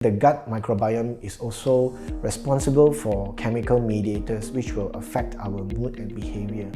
The gut microbiome is also responsible for chemical mediators which will affect our mood and behavior.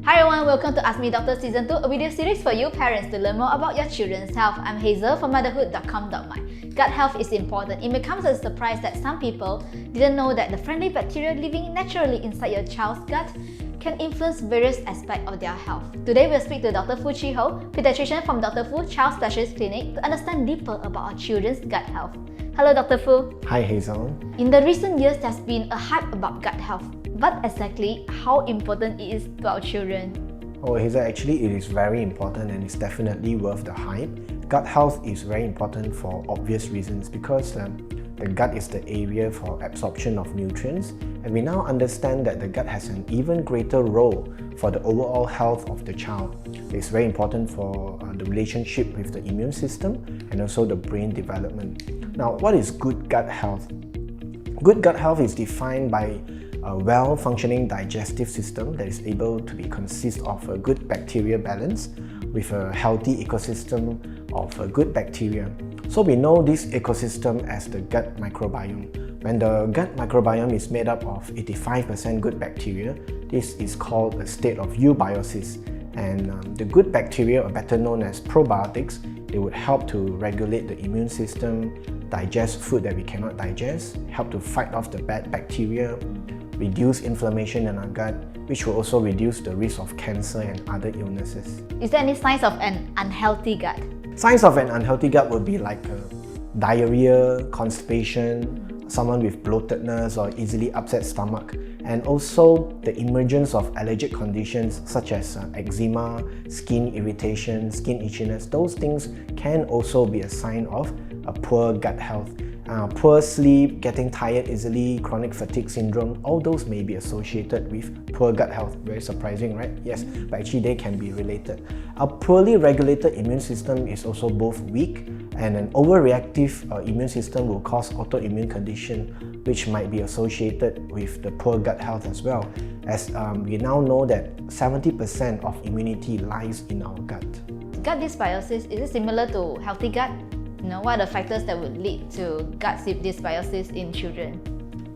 Hi everyone, welcome to Ask Me Doctor Season 2, a video series for you parents to learn more about your children's health. I'm Hazel from motherhood.com.my. Gut health is important. It may come as a surprise that some people didn't know that the friendly bacteria living naturally inside your child's gut can influence various aspects of their health. Today we'll speak to Dr. Fu Chi Ho, pediatrician from Dr. Fu Child Specialist Clinic, to understand deeper about our children's gut health. Hello Dr. Fu. Hi Hazel. In the recent years, there's been a hype about gut health. But exactly how important it is to our children? Oh Hazel, actually it is very important and it's definitely worth the hype. Gut health is very important for obvious reasons because the gut is the area for absorption of nutrients, and we now understand that the gut has an even greater role for the overall health of the child. It's very important for the relationship with the immune system and also the brain development. Now, what is good gut health? Good gut health is defined by a well-functioning digestive system that is able to consist of a good bacteria balance with a healthy ecosystem of good bacteria. So we know this ecosystem as the gut microbiome. When the gut microbiome is made up of 85% good bacteria, this is called a state of eubiosis. And the good bacteria, or better known as probiotics, they would help to regulate the immune system, digest food that we cannot digest, help to fight off the bad bacteria, reduce inflammation in our gut, which will also reduce the risk of cancer and other illnesses. Is there any signs of an unhealthy gut? Signs of an unhealthy gut would be like diarrhea, constipation, someone with bloatedness or easily upset stomach, and also the emergence of allergic conditions such as eczema, skin irritation, skin itchiness. Those things can also be a sign of a poor gut health. Poor sleep, getting tired easily, chronic fatigue syndrome, all those may be associated with poor gut health. Very surprising, right? Yes, but actually they can be related. A poorly regulated immune system is also both weak, and an overreactive immune system will cause autoimmune condition, which might be associated with the poor gut health as well, as we now know that 70% of immunity lies in our gut. Gut dysbiosis, is it similar to healthy gut? What are the factors that would lead to gut dysbiosis in children?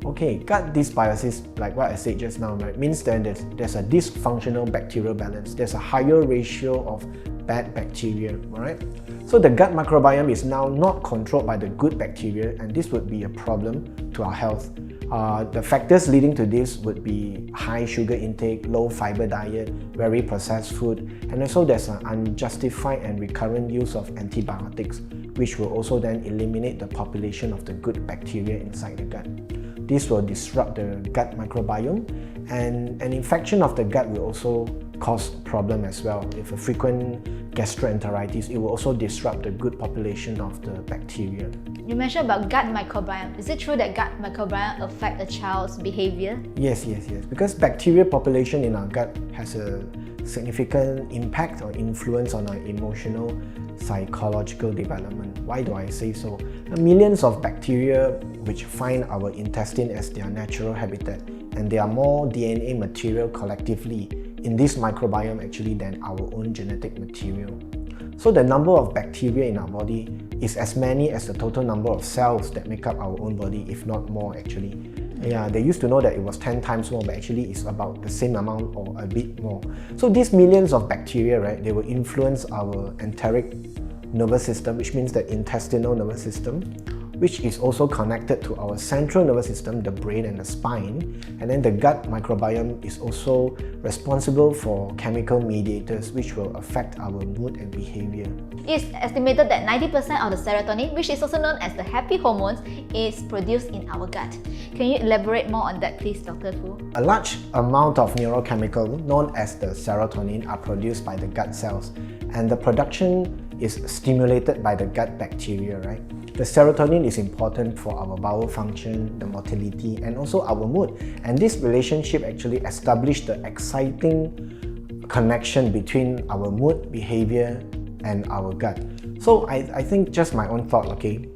Okay, gut dysbiosis, like what I said just now, right, means that there's a dysfunctional bacterial balance. There's a higher ratio of bad bacteria, alright? So the gut microbiome is now not controlled by the good bacteria, and this would be a problem to our health. The factors leading to this would be high sugar intake, low fiber diet, very processed food, and also there's an unjustified and recurrent use of antibiotics, which will also then eliminate the population of the good bacteria inside the gut. This will disrupt the gut microbiome, and an infection of the gut will also cause problem as well. If a frequent gastroenteritis, it will also disrupt the good population of the bacteria. You mentioned about gut microbiome. Is it true that gut microbiome affect a child's behavior? Yes. Because bacteria population in our gut has a significant impact or influence on our emotional, psychological development. Why do I say so? Millions of bacteria which find our intestine as their natural habitat, and there are more DNA material collectively in this microbiome actually than our own genetic material. So the number of bacteria in our body is as many as the total number of cells that make up our own body, if not more actually. Yeah, they used to know that it was 10 times more, but actually it's about the same amount or a bit more. So these millions of bacteria, right, they will influence our enteric nervous system, which means the intestinal nervous system, which is also connected to our central nervous system, the brain and the spine. And then the gut microbiome is also responsible for chemical mediators which will affect our mood and behavior. It's estimated that 90% of the serotonin, which is also known as the happy hormones, is produced in our gut. Can you elaborate more on that please, Dr. Fu? A large amount of neurochemical known as the serotonin are produced by the gut cells, and the production is stimulated by the gut bacteria, right? The serotonin is important for our bowel function, the motility, and also our mood. And this relationship actually established the exciting connection between our mood, behavior, and our gut. So I think just my own thought, okay?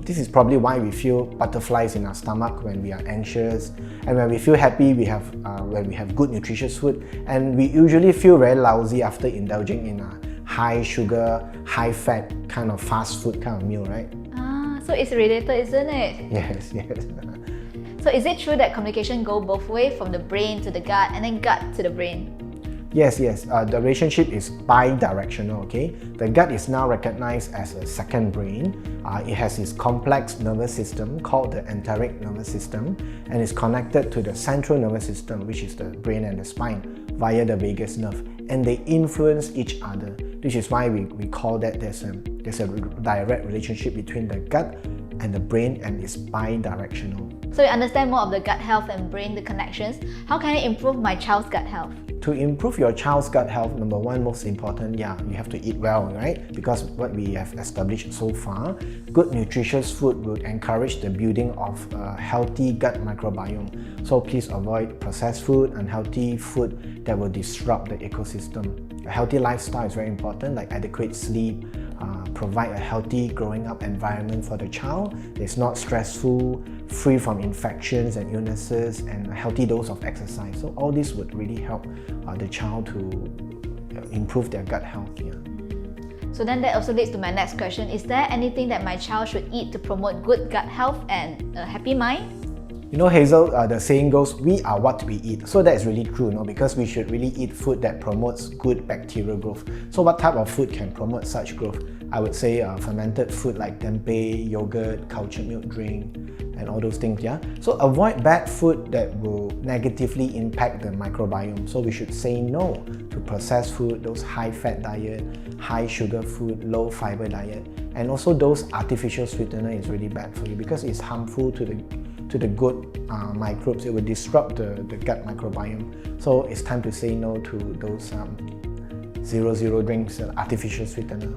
This is probably why we feel butterflies in our stomach when we are anxious, and when we feel happy, when we have good nutritious food, and we usually feel very lousy after indulging in a high sugar, high fat kind of fast food kind of meal, right? So it's related, isn't it? Yes. So is it true that communication goes both ways, from the brain to the gut and then gut to the brain? Yes. The relationship is bi-directional, okay? The gut is now recognized as a second brain. It has its complex nervous system called the enteric nervous system, and is connected to the central nervous system, which is the brain and the spine, via the vagus nerve. And they influence each other. This is why we call that there's a direct relationship between the gut and the brain, and it's bi-directional. So you understand more of the gut health and brain, the connections. How can I improve my child's gut health? To improve your child's gut health, number one, most important, you have to eat well, right? Because what we have established so far, good nutritious food will encourage the building of a healthy gut microbiome. So please avoid processed food, unhealthy food that will disrupt the ecosystem. A healthy lifestyle is very important, like adequate sleep, provide a healthy growing up environment for the child. It's not stressful, free from infections and illnesses, and a healthy dose of exercise. So all this would really help the child to improve their gut health. So then that also leads to my next question. Is there anything that my child should eat to promote good gut health and a happy mind? You know, Hazel, the saying goes, we are what we eat. So that is really true, because we should really eat food that promotes good bacterial growth. So what type of food can promote such growth? I would say fermented food like tempeh, yogurt, cultured milk drink, and all those things, So avoid bad food that will negatively impact the microbiome. So we should say no to processed food, those high-fat diet, high-sugar food, low-fiber diet, and also those artificial sweetener is really bad for you because it's harmful to the good microbes. It will disrupt the gut microbiome. So it's time to say no to those 0-0 drinks, artificial sweetener.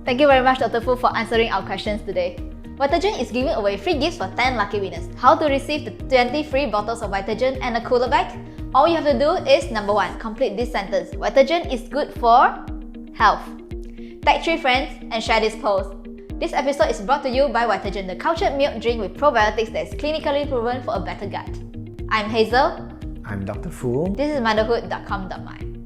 Thank you very much, Dr. Fu, for answering our questions today. Vitagen is giving away free gifts for 10 lucky winners. How to receive the 20 free bottles of Vitagen and a cooler bag? All you have to do is, number 1, complete this sentence. Vitagen is good for health. Tag 3 friends and share this post. This episode is brought to you by Vitagen, the cultured milk drink with probiotics that is clinically proven for a better gut. I'm Hazel. I'm Dr. Fu. This is motherhood.com.my.